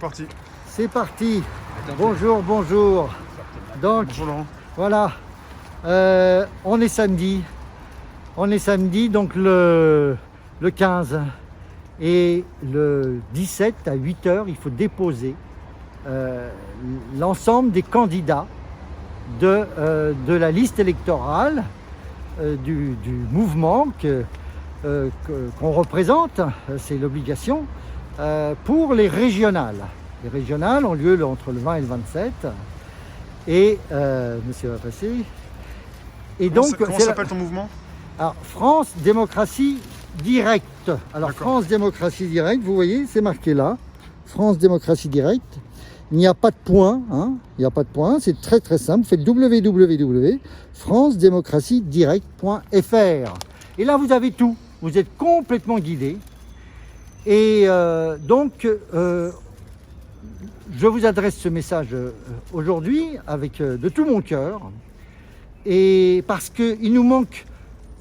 Parti. C'est parti. Bonjour, bonjour. Donc, Bonjour Laurent. voilà. On est samedi. On est samedi, donc le 15. Et le 17 à 8 h, il faut déposer l'ensemble des candidats de la liste électorale du mouvement qu'on représente. C'est l'obligation. Pour les régionales. Les régionales ont lieu entre le 20 et le 27. Et monsieur va passer. Et donc, comment s'appelle ton mouvement? Alors, France Démocratie Directe. Alors, France Démocratie Directe, vous voyez, c'est marqué là. France Démocratie Directe. Il n'y a pas de point. Hein, il n'y a pas de point. C'est très très simple. Vous faites www.francedémocratiedirect.fr. Et là, vous avez tout. Vous êtes complètement guidé. Et donc, je vous adresse ce message aujourd'hui avec de tout mon cœur, et parce qu'il nous manque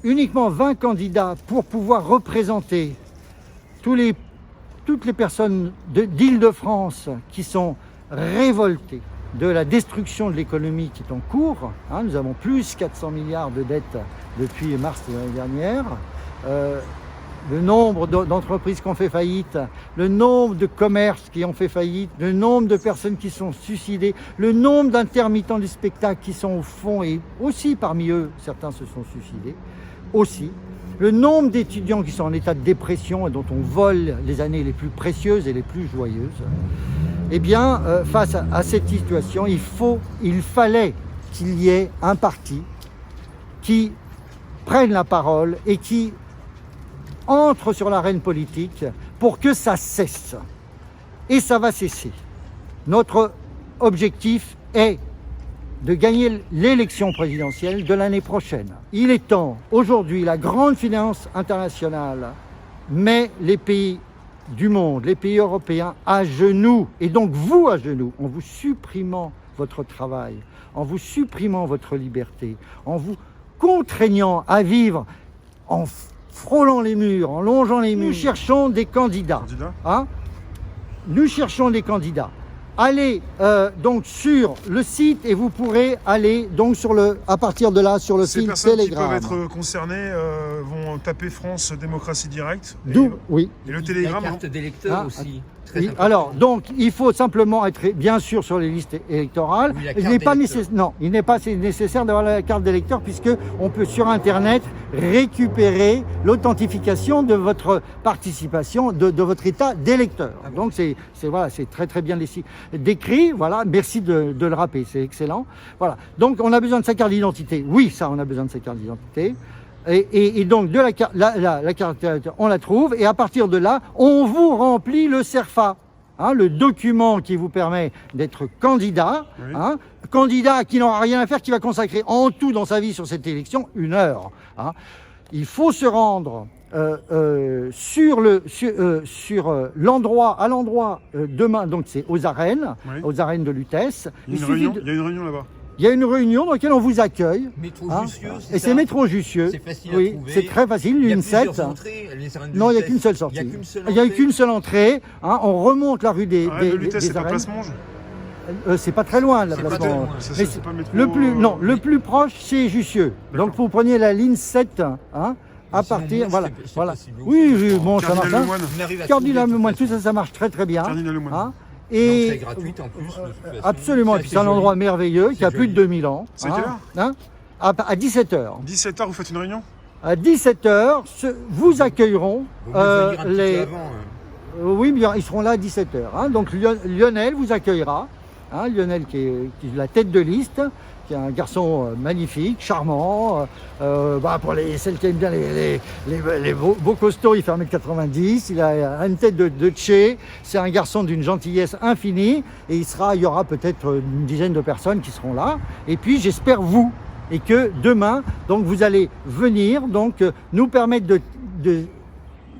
uniquement 20 candidats pour pouvoir représenter toutes les personnes d'Île-de-France qui sont révoltées de la destruction de l'économie qui est en cours. Hein, nous avons plus 400 milliards de dettes depuis mars de l'année dernière. Le nombre d'entreprises qui ont fait faillite, le nombre de commerces qui ont fait faillite, le nombre de personnes qui sont suicidées, le nombre d'intermittents du spectacle qui sont au fond, et aussi parmi eux, certains se sont suicidés, aussi. Le nombre d'étudiants qui sont en état de dépression et dont on vole les années les plus précieuses et les plus joyeuses. Eh bien, face à cette situation, il fallait qu'il y ait un parti qui prenne la parole et qui entre sur l'arène politique pour que ça cesse. Et ça va cesser. Notre objectif est de gagner l'élection présidentielle de l'année prochaine. Il est temps, aujourd'hui, la grande finance internationale met les pays du monde, les pays européens à genoux, et donc vous à genoux, en vous supprimant votre travail, en vous supprimant votre liberté, en vous contraignant à vivre en frôlant les murs, en longeant les murs. Nous cherchons des candidats. Hein? Nous cherchons des candidats. Allez donc sur le site et vous pourrez aller donc à partir de là sur le fil Telegram. Ces personnes qui peuvent être concernées vont taper France Démocratie Directe. Oui. Et le Telegram. La carte d'électeur aussi. Oui. Alors, donc, il faut simplement être bien sûr sur les listes électorales. Oui, il n'est pas nécessaire d'avoir la carte d'électeur, puisque on peut sur Internet récupérer l'authentification de votre participation, de votre état d'électeur. Ah bon. Donc, c'est très très bien décrit. Voilà, merci de le rappeler, c'est excellent. Voilà. Donc, on a besoin de sa carte d'identité. Oui, ça, on a besoin de sa carte d'identité. Et donc, la carte d'identité, on la trouve, et à partir de là, on vous remplit le CERFA, hein, le document qui vous permet d'être candidat, oui. Hein, candidat qui n'aura rien à faire, qui va consacrer en tout dans sa vie sur cette élection 1 heure. Hein. Il faut se rendre sur l'endroit, demain, donc c'est aux arènes, oui. Aux arènes de Lutèce. Il y a une réunion là-bas. Il y a une réunion dans laquelle on vous accueille. Métro Jussieu, et c'est Métro Jussieu. C'est facile à trouver. C'est très facile, l'une 7. Non, il n'y a qu'une seule sortie. Il n'y a qu'une seule entrée. Hein, on remonte la rue des Lutèce, c'est pas arènes. Place Monge. C'est pas très loin, la Place Monge. Le plus proche, c'est Jussieu. Donc vous preniez la ligne 7. Hein, à partir, voilà. Oui, bon, ça marche. Cardinal Lemoine, tout ça marche très très bien. Cardinal Lemoine. Et c'est gratuit en plus. Absolument, et puis c'est un endroit merveilleux qui a plus de 2000 ans. C'est quelle heure? À 17 h. 17 h, vous faites une réunion? À 17 h, vous accueilleront oui, mais ils seront là à 17 h. Hein. Donc Lionel vous accueillera. Hein, Lionel qui est la tête de liste, qui est un garçon magnifique, charmant. Pour celles qui aiment bien les beaux costauds, il fait 1,90 m. Il a une tête de tché. C'est un garçon d'une gentillesse infinie. Et il y aura peut-être une dizaine de personnes qui seront là. Et puis j'espère vous. Et que demain, donc vous allez venir, donc nous permettre de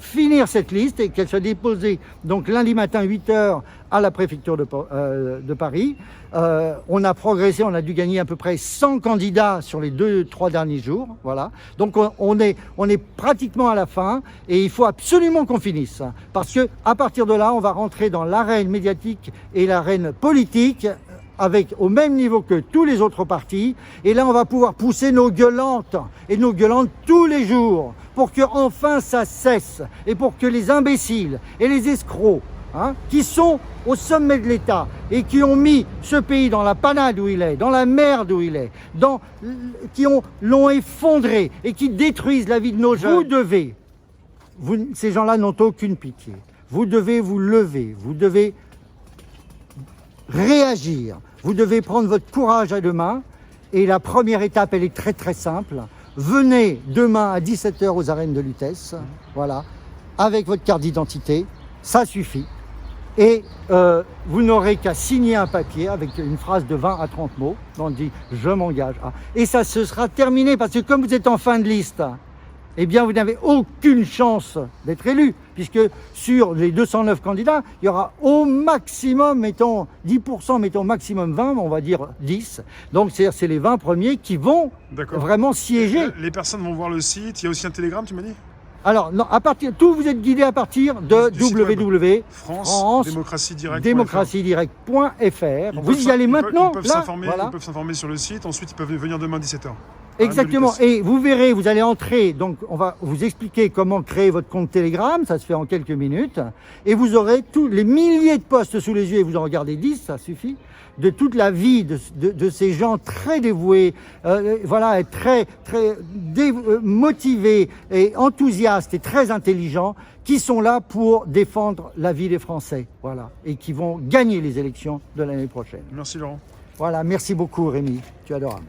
finir cette liste et qu'elle soit déposée donc lundi matin 8h à la préfecture de Paris. On a progressé, on a dû gagner à peu près 100 candidats sur les 2-3 derniers jours. Voilà. Donc on est pratiquement à la fin et il faut absolument qu'on finisse. Parce que à partir de là, on va rentrer dans l'arène médiatique et l'arène politique avec au même niveau que tous les autres partis. Et là, on va pouvoir pousser nos gueulantes et nos gueulantes tous les jours pour que enfin ça cesse et pour que les imbéciles et les escrocs qui sont au sommet de l'État et qui ont mis ce pays dans la panade où il est, dans la merde où il est, qui l'ont effondré et qui détruisent la vie de nos jeunes. Ces gens-là n'ont aucune pitié. Vous devez vous lever, vous devez réagir, vous devez prendre votre courage à deux mains. Et la première étape, elle est très très simple. Venez demain à 17h aux arènes de Lutèce, voilà, avec votre carte d'identité, ça suffit. Et vous n'aurez qu'à signer un papier avec une phrase de 20 à 30 mots. On dit « je m'engage ». Et ça se sera terminé parce que comme vous êtes en fin de liste, eh bien vous n'avez aucune chance d'être élu. Puisque sur les 209 candidats, il y aura au maximum, mettons 10%, mettons maximum 20, on va dire 10. Donc c'est les 20 premiers qui vont vraiment siéger. Les personnes vont voir le site, il y a aussi un télégramme, tu m'as dit ? Alors, non, tout vous êtes guidé à partir de www.france-démocratie-direct.fr. Vous y allez maintenant. Ils peuvent s'informer sur le site, ensuite ils peuvent venir demain 17h. Exactement, et vous verrez, vous allez entrer, donc on va vous expliquer comment créer votre compte Telegram, ça se fait en quelques minutes, et vous aurez tous les milliers de posts sous les yeux, et vous en regardez 10, ça suffit, de toute la vie de ces gens très dévoués, voilà, très motivés et enthousiastes et très intelligents, qui sont là pour défendre la vie des Français, voilà, et qui vont gagner les élections de l'année prochaine. Merci Laurent. Voilà, merci beaucoup Rémi, tu es adorable.